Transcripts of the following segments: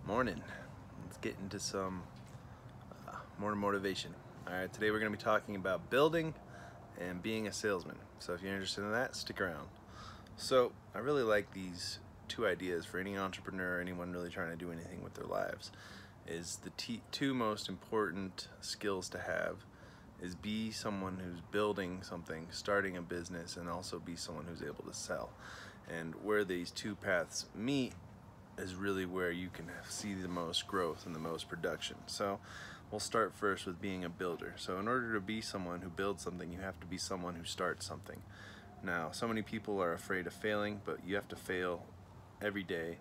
Morning. Let's get into some more motivation. Alright, today we're going to be talking about building and being a salesman. So if you're interested in that, stick around. So I really like these two ideas for any entrepreneur, anyone really trying to do anything with their lives. Is the two most important skills to have is be someone who's building something, starting a business, and also be someone who's able to sell. And where these two paths meet is really where you can see the most growth and the most production. So we'll start first with being a builder. So in order to be someone who builds something, you have to be someone who starts something. Now, so many people are afraid of failing, but you have to fail every day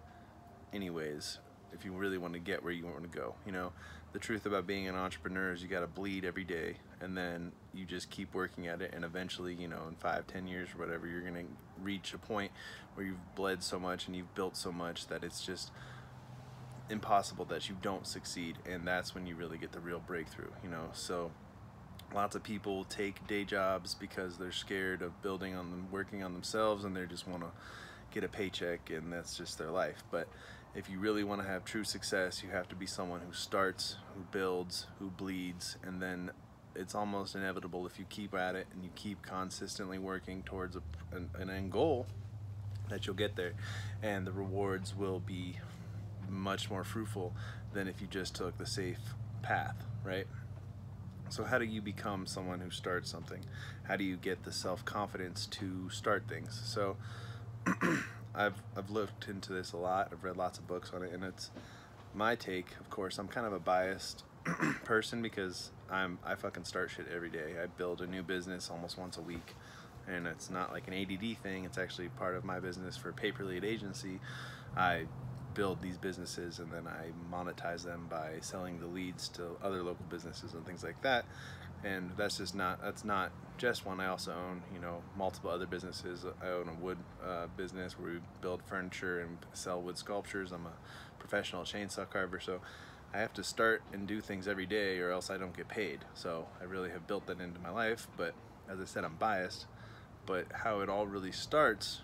anyways if you really want to get where you want to go. You know, the truth about being an entrepreneur is you got to bleed every day, and then you just keep working at it, and eventually, you know, in 5-10 years or whatever, you're going to reach a point where you've bled so much and you've built so much that it's just impossible that you don't succeed, and that's when you really get the real breakthrough, you know. So lots of people take day jobs because they're scared of building on them, working on themselves, and they just want to get a paycheck, and that's just their life. But if you really want to have true success, you have to be someone who starts, who builds, who bleeds, and then it's almost inevitable if you keep at it and you keep consistently working towards an end goal that you'll get there, and the rewards will be much more fruitful than if you just took the safe path, right? So how do you become someone who starts something? How do you get the self-confidence to start things? So I've looked into this a lot. I've read lots of books on it, and it's my take. Of course, I'm kind of a biased person because I fucking start shit every day. I build a new business almost once a week, and it's not like an ADD thing. It's actually part of my business for Paper Lead Agency. I build these businesses and then I monetize them by selling the leads to other local businesses and things like that. And that's not just one. I also own, you know, multiple other businesses. I own a wood business where we build furniture and sell wood sculptures. I'm a professional chainsaw carver, so I have to start and do things every day or else I don't get paid. So I really have built that into my life. But as I said, I'm biased. But how it all really starts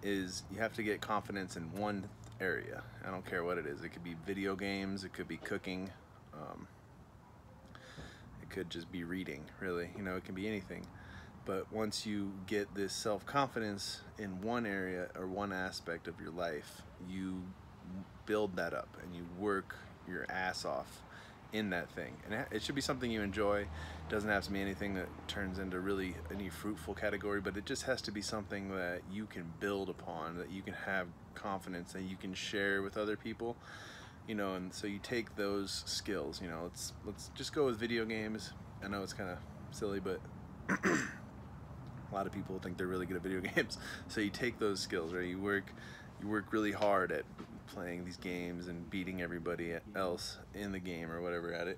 is you have to get confidence in one area. I don't care what it is. It could be video games, it could be cooking, it could just be reading, really. You know, it can be anything. But once you get this self-confidence in one area or one aspect of your life, you build that up and you work your ass off in that thing. And it should be something you enjoy. It doesn't have to be anything that turns into really any fruitful category, but it just has to be something that you can build upon, that you can have confidence, that you can share with other people, you know. And so you take those skills, you know, let's just go with video games. I know it's kind of silly, but a lot of people think they're really good at video games. So you take those skills, right? You work really hard at playing these games and beating everybody else in the game or whatever at it,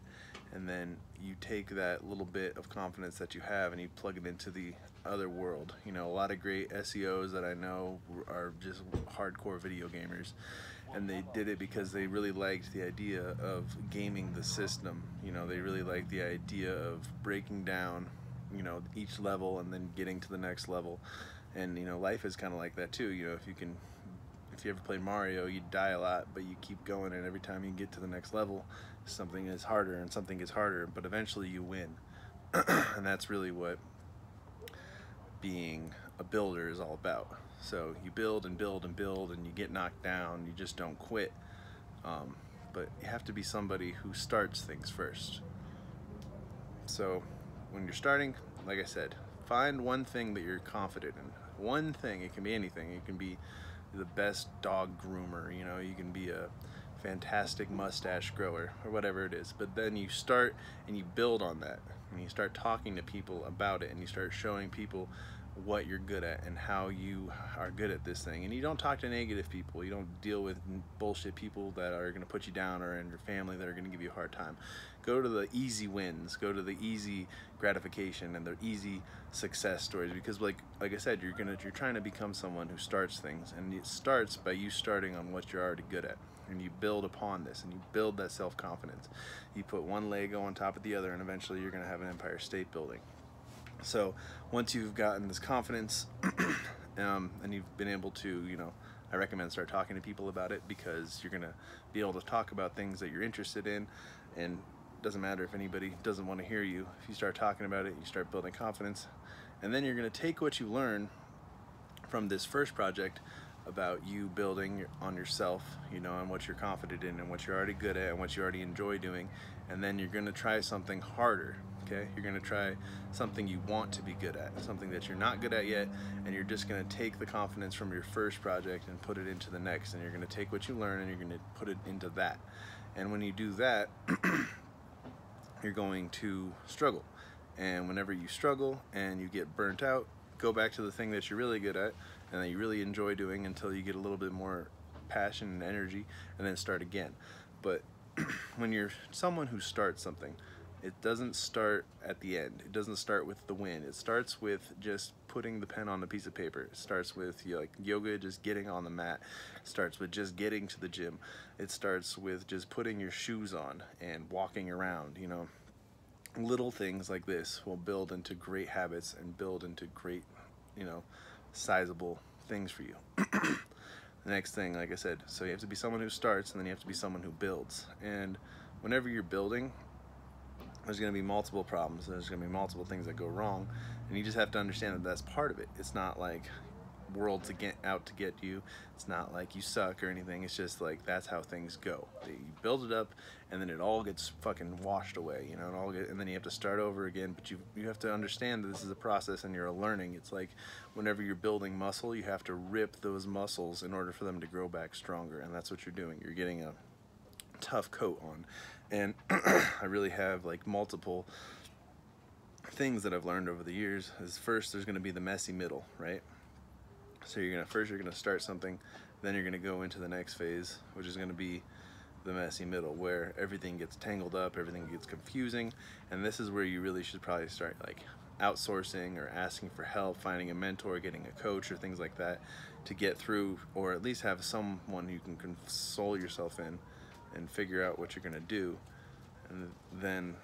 and then you take that little bit of confidence that you have and you plug it into the other world. You know, a lot of great SEOs that I know are just hardcore video gamers, and they did it because they really liked the idea of gaming the system. You know, they really liked the idea of breaking down, you know, each level and then getting to the next level. And you know, life is kind of like that too. You know, if you ever played Mario, you die a lot, but you keep going, and every time you get to the next level, something is harder and something gets harder, but eventually you win. And that's really what being a builder is all about. So you build and build and build, and you get knocked down, you just don't quit. But you have to be somebody who starts things first. So when you're starting, like I said, find one thing that you're confident in. One thing. It can be anything. It can be the best dog groomer, you know, you can be a fantastic mustache grower or whatever it is. But then you start and you build on that, and you start talking to people about it, and you start showing people what you're good at and how you are good at this thing. And you don't talk to negative people. You don't deal with bullshit people that are going to put you down, or in your family that are going to give you a hard time. Go to the easy wins, go to the easy gratification and the easy success stories, because like I said, you're trying to become someone who starts things, and it starts by you starting on what you're already good at, and you build upon this, and you build that self-confidence. You put one Lego on top of the other, and eventually you're going to have an Empire State Building. So once you've gotten this confidence and you've been able to, you know, I recommend start talking to people about it, because you're gonna be able to talk about things that you're interested in, and it doesn't matter if anybody doesn't want to hear you. If you start talking about it, you start building confidence, and then you're gonna take what you learn from this first project about you building on yourself, you know, and what you're confident in and what you're already good at and what you already enjoy doing, and then you're going to try something harder. Okay, you're going to try something you want to be good at, something that you're not good at yet, and you're just going to take the confidence from your first project and put it into the next, and you're going to take what you learn and you're going to put it into that. And when you do that, you're going to struggle, and whenever you struggle and you get burnt out, go back to the thing that you're really good at and that you really enjoy doing until you get a little bit more passion and energy, and then start again. But when you're someone who starts something, it doesn't start at the end. It doesn't start with the win. It starts with just putting the pen on the piece of paper. It starts with, you know, like yoga, just getting on the mat. It starts with just getting to the gym. It starts with just putting your shoes on and walking around, you know. Little things like this will build into great habits and build into great, you know, sizable things for you. The next thing, like I said, so you have to be someone who starts, and then you have to be someone who builds. And whenever you're building, there's going to be multiple problems. There's going to be multiple things that go wrong, and you just have to understand that that's part of it. It's not like world's out to get you. It's not like you suck or anything. It's just like that's how things go. You build it up, and then it all gets fucking washed away, you know, and then you have to start over again. But you have to understand that this is a process and you're learning. It's like whenever you're building muscle, you have to rip those muscles in order for them to grow back stronger, and that's what you're doing. You're getting a tough coat on. And I really have like multiple things that I've learned over the years. Is first, there's going to be the messy middle, right? So you're gonna start something, then you're gonna go into the next phase, which is gonna be the messy middle, where everything gets tangled up, everything gets confusing, and this is where you really should probably start like outsourcing or asking for help, finding a mentor, getting a coach or things like that to get through, or at least have someone you can console yourself in and figure out what you're gonna do. And then